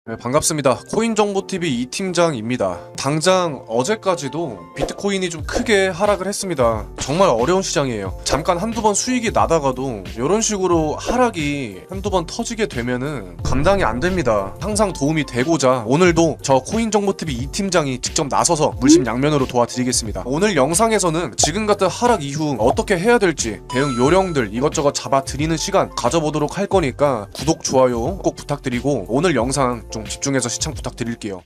네, 반갑습니다. 코인정보TV 이팀장입니다. 당장 어제까지도 비트코인이 좀 크게 하락을 했습니다. 정말 어려운 시장이에요. 잠깐 한두 번 수익이 나다가도 이런 식으로 하락이 한두 번 터지게 되면은 감당이 안 됩니다. 항상 도움이 되고자 오늘도 저 코인정보TV 이팀장이 직접 나서서 물심양면으로 도와드리겠습니다. 오늘 영상에서는 지금 같은 하락 이후 어떻게 해야 될지 대응 요령들 이것저것 잡아드리는 시간 가져보도록 할 거니까 구독, 좋아요 꼭 부탁드리고 오늘 영상 좀 집중해서 시청 부탁드릴게요.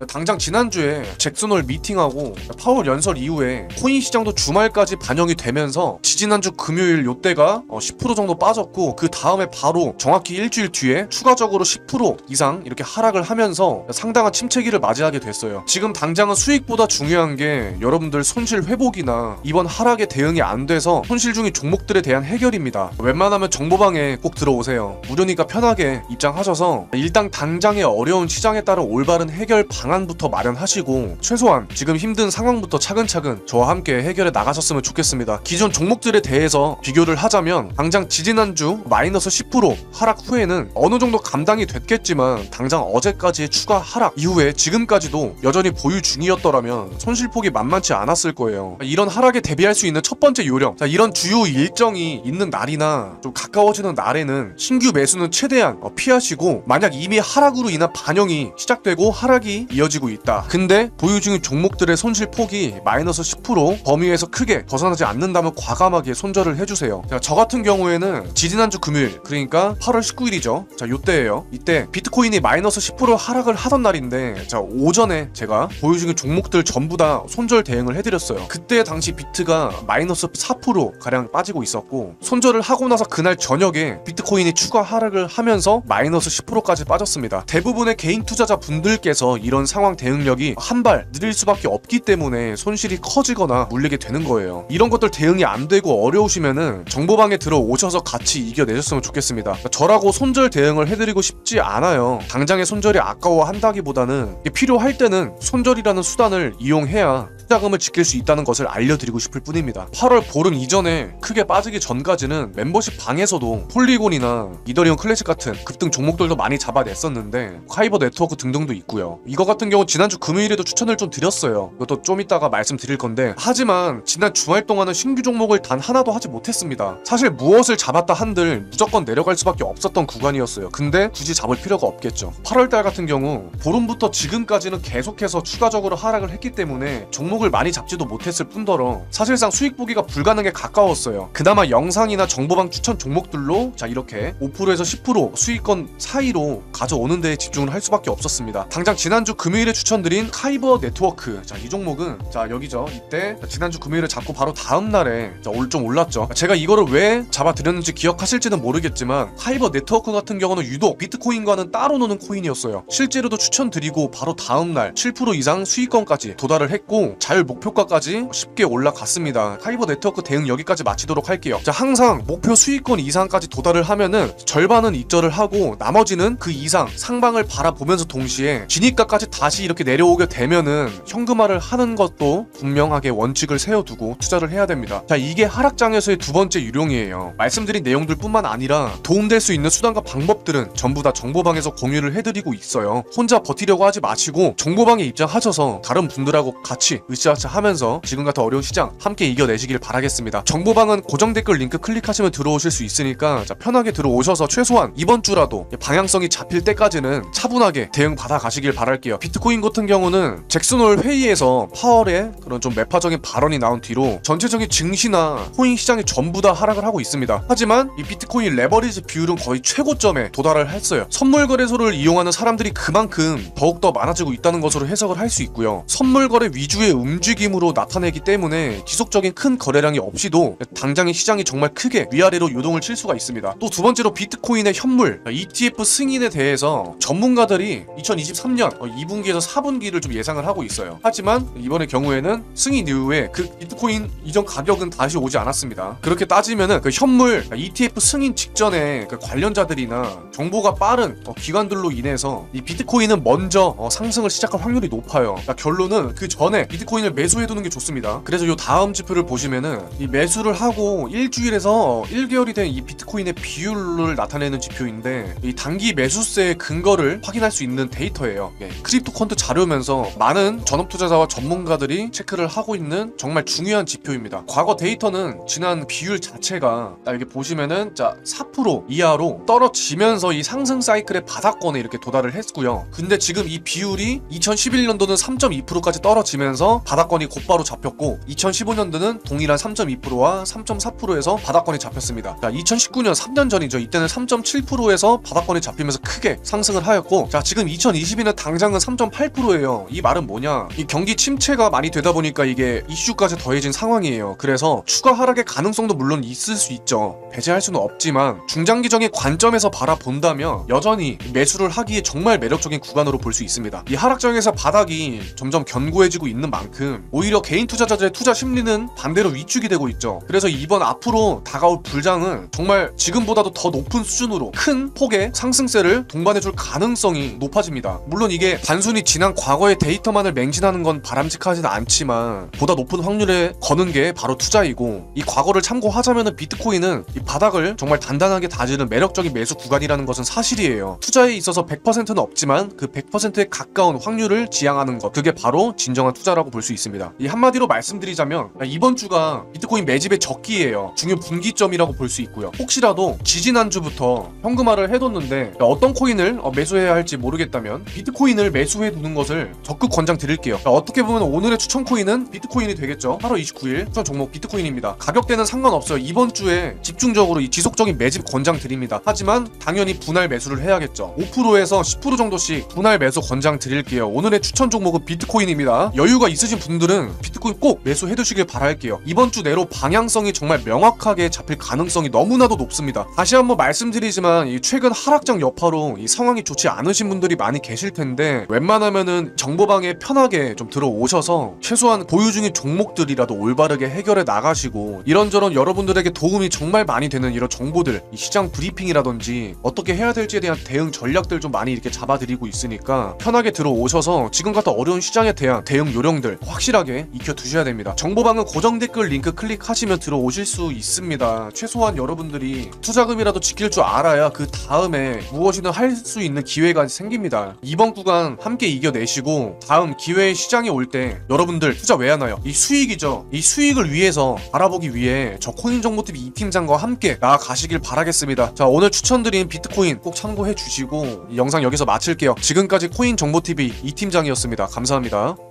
당장 지난주에 잭슨홀 미팅하고 파월 연설 이후에 코인 시장도 주말까지 반영이 되면서 지지난주 금요일 요때가 10% 정도 빠졌고 그 다음에 바로 정확히 일주일 뒤에 추가적으로 10% 이상 이렇게 하락을 하면서 상당한 침체기를 맞이하게 됐어요. 지금 당장은 수익보다 중요한 게 여러분들 손실 회복이나 이번 하락에 대응이 안 돼서 손실 중인 종목들에 대한 해결입니다. 웬만하면 정보방에 꼭 들어오세요. 무료니까 편하게 입장하셔서 일단 당장의 어려운 시장에 따른 올바른 해결 방안부터 마련하시고 최소한 지금 힘든 상황부터 차근차근 저와 함께 해결해 나가셨으면 좋겠습니다. 기존 종목들에 대해서 비교를 하자면 당장 지지난주 마이너스 10% 하락 후에는 어느 정도 감당이 됐겠지만 당장 어제까지의 추가 하락 이후에 지금까지도 여전히 보유 중이었더라면 손실폭이 만만치 않았을 거예요. 이런 하락에 대비할 수 있는 첫 번째 요령, 이런 주요 일정이 있는 날이나 좀 가까워지는 날에는 신규 매수는 최대한 피하시고, 만약 이미 하락으로 인한 반영이 시작되고 하락이 이어지고 있다. 근데 보유 중인 종목들의 손실폭이 마이너스 10% 범위에서 크게 벗어나지 않는다면 과감하게 손절을 해주세요. 저 같은 경우에는 지지난주 금요일, 그러니까 8월 19일이죠. 요때예요. 이때 비트코인이 마이너스 10% 하락을 하던 날인데 오전에 제가 보유 중인 종목들 전부 다 손절 대응을 해드렸어요. 그때 당시 비트가 마이너스 4% 가량 빠지고 있었고, 손절을 하고 나서 그날 저녁에 비트코인이 추가 하락을 하면서 마이너스 10%까지 빠졌습니다. 대부분의 개인 투자자 분들께서 이런 상황 대응력이 한 발 느릴 수밖에 없기 때문에 손실이 커지거나 물리게 되는 거예요. 이런 것들 대응이 안 되고 어려우시면은 정보방에 들어오셔서 같이 이겨내셨으면 좋겠습니다. 저라고 손절 대응을 해드리고 싶지 않아요. 당장의 손절이 아까워한다기보다는 필요할 때는 손절이라는 수단을 이용해야 투자금을 지킬 수 있다는 것을 알려드리고 싶을 뿐입니다. 8월 보름 이전에 크게 빠지기 전까지는 멤버십 방에서도 폴리곤이나 이더리움 클래식 같은 급등 종목들도 많이 잡아냈었는데 카이버 네트워크 등등도 있고요. 이거 같은 경우 지난주 금요일에도 추천을 좀 드렸어요. 이것도 좀 이따가 말씀드릴 건데, 하지만 지난 주말 동안은 신규 종목을 단 하나도 하지 못했습니다. 사실 무엇을 잡았다 한들 무조건 내려갈 수밖에 없었던 구간이었어요. 근데 굳이 잡을 필요가 없겠죠. 8월달 같은 경우 보름부터 지금까지는 계속해서 추가적으로 하락을 했기 때문에 종목을 많이 잡지도 못했을 뿐더러 사실상 수익 보기가 불가능에 가까웠어요. 그나마 영상이나 정보방 추천 종목들로 이렇게 5%에서 10% 수익권 사이로 가져오는 데에 집중을 할 수밖에 없었습니다. 당장 지난주 금요일에 추천드린 카이버 네트워크, 이 종목은 여기죠. 이때 지난주 금요일에 잡고 바로 다음날에 좀 올랐죠. 제가 이거를 왜 잡아드렸는지 기억하실지는 모르겠지만 카이버 네트워크 같은 경우는 유독 비트코인과는 따로 노는 코인이었어요. 실제로도 추천드리고 바로 다음날 7% 이상 수익권까지 도달을 했고 자율 목표가까지 쉽게 올라갔습니다. 카이버 네트워크 대응 여기까지 마치도록 할게요. 항상 목표 수익권 이상까지 도달을 하면은 절반은 익절을 하고 나머지는 그 이상 상방을 바라보면서 동시에 진입가까지 다시 이렇게 내려오게 되면은 현금화를 하는 것도 분명하게 원칙을 세워두고 투자를 해야 됩니다. 이게 하락장에서의 두 번째 유령이에요. 말씀드린 내용들 뿐만 아니라 도움될 수 있는 수단과 방법들은 전부 다 정보방에서 공유를 해드리고 있어요. 혼자 버티려고 하지 마시고 정보방에 입장하셔서 다른 분들하고 같이 으쌰으쌰 하면서 지금 같은 어려운 시장 함께 이겨내시길 바라겠습니다. 정보방은 고정 댓글 링크 클릭하시면 들어오실 수 있으니까 편하게 들어오셔서 최소한 이번 주라도 방향성이 잡힐 때까지는 차분하게 대응 받아 가시길 바랄게요. 비트코인 같은 경우는 잭슨홀 회의에서 파월에 그런 좀 매파적인 발언이 나온 뒤로 전체적인 증시나 코인 시장이 전부 다 하락을 하고 있습니다. 하지만 이 비트코인 레버리지 비율은 거의 최고점에 도달을 했어요. 선물 거래소를 이용하는 사람들이 그만큼 더욱더 많아지고 있다는 것으로 해석을 할 수 있고요. 선물 거래 위주의 움직임으로 나타내기 때문에 지속적인 큰 거래량이 없이도 당장의 시장이 정말 크게 위아래로 요동을 칠 수가 있습니다. 또 두 번째로 비트코인의 현물 ETF 승인에 대해서 전문가들이 2023년 2분기에서 4분기를 좀 예상을 하고 있어요. 하지만 이번의 경우에는 승인 이후에 그 비트코인 이전 가격은 다시 오지 않았습니다. 그렇게 따지면은 그 현물 ETF 승인 직전에 그 관련자들이나 정보가 빠른 기관들로 인해서 이 비트코인은 먼저 상승을 시작할 확률이 높아요. 결론은 그 전에 비트코인 비트코인을 매수해두는 게 좋습니다. 그래서 요 다음 지표를 보시면은 이 매수를 하고 일주일에서 1개월이 된 이 비트코인의 비율을 나타내는 지표인데 이 단기 매수세의 근거를 확인할 수 있는 데이터예요. 크립토 퀀트 자료면서 많은 전업 투자자와 전문가들이 체크를 하고 있는 정말 중요한 지표입니다. 과거 데이터는 지난 비율 자체가 이렇게 보시면은 자 4% 이하로 떨어지면서 이 상승 사이클의 바닥권에 이렇게 도달을 했고요. 근데 지금 이 비율이 2011년도는 3.2%까지 떨어지면서 바닥권이 곧바로 잡혔고 2015년도는 동일한 3.2%와 3.4%에서 바닥권이 잡혔습니다. 자 2019년 3년 전이죠. 이때는 3.7%에서 바닥권이 잡히면서 크게 상승을 하였고 자 지금 2022년 당장은 3.8%예요. 이 말은 뭐냐, 이 경기 침체가 많이 되다 보니까 이게 이슈까지 더해진 상황이에요. 그래서 추가 하락의 가능성도 물론 있을 수 있죠. 배제할 수는 없지만 중장기적인 관점에서 바라본다면 여전히 매수를 하기에 정말 매력적인 구간으로 볼 수 있습니다. 이 하락장에서 바닥이 점점 견고해지고 있는 만큼 오히려 개인 투자자들의 투자 심리는 반대로 위축이 되고 있죠. 그래서 이번 앞으로 다가올 불장은 정말 지금보다도 더 높은 수준으로 큰 폭의 상승세를 동반해줄 가능성이 높아집니다. 물론 이게 단순히 지난 과거의 데이터만을 맹신하는 건 바람직하지는 않지만 보다 높은 확률에 거는 게 바로 투자이고, 이 과거를 참고하자면 비트코인은 이 바닥을 정말 단단하게 다지는 매력적인 매수 구간이라는 것은 사실이에요. 투자에 있어서 100%는 없지만 그 100%에 가까운 확률을 지향하는 것, 그게 바로 진정한 투자라고 볼 수 있습니다. 이 한마디로 말씀드리자면 이번 주가 비트코인 매집의 적기예요. 중요 분기점이라고 볼 수 있고요. 혹시라도 지지난주부터 현금화를 해뒀는데 어떤 코인을 매수해야 할지 모르겠다면 비트코인을 매수해두는 것을 적극 권장드릴게요. 어떻게 보면 오늘의 추천 코인은 비트코인이 되겠죠. 8월 29일 추천 종목 비트코인입니다. 가격대는 상관없어요. 이번 주에 집중적으로 이 지속적인 매집 권장드립니다. 하지만 당연히 분할 매수를 해야겠죠. 5%에서 10% 정도씩 분할 매수 권장드릴게요. 오늘의 추천 종목은 비트코인입니다. 여유가 있으신 분들은 비트코인 꼭 매수해두시길 바랄게요. 이번 주 내로 방향성이 정말 명확하게 잡힐 가능성이 너무나도 높습니다. 다시 한번 말씀드리지만 이 최근 하락장 여파로 이 상황이 좋지 않으신 분들이 많이 계실 텐데 웬만하면은 정보방에 편하게 좀 들어오셔서 최소한 보유 중인 종목들이라도 올바르게 해결해 나가시고, 이런저런 여러분들에게 도움이 정말 많이 되는 이런 정보들, 이 시장 브리핑이라든지 어떻게 해야 될지에 대한 대응 전략들 좀 많이 이렇게 잡아드리고 있으니까 편하게 들어오셔서 지금 같은 어려운 시장에 대한 대응 요령들 확실하게 익혀두셔야 됩니다. 정보방은 고정 댓글 링크 클릭하시면 들어오실 수 있습니다. 최소한 여러분들이 투자금이라도 지킬 줄 알아야 그 다음에 무엇이든 할 수 있는 기회가 생깁니다. 이번 구간 함께 이겨내시고 다음 기회의 시장이 올 때 여러분들 투자 왜 하나요? 이 수익이죠. 이 수익을 위해서 알아보기 위해 저 코인정보TV 이 팀장과 함께 나아가시길 바라겠습니다. 자, 오늘 추천드린 비트코인 꼭 참고해 주시고 이 영상 여기서 마칠게요. 지금까지 코인정보TV 이 팀장이었습니다. 감사합니다.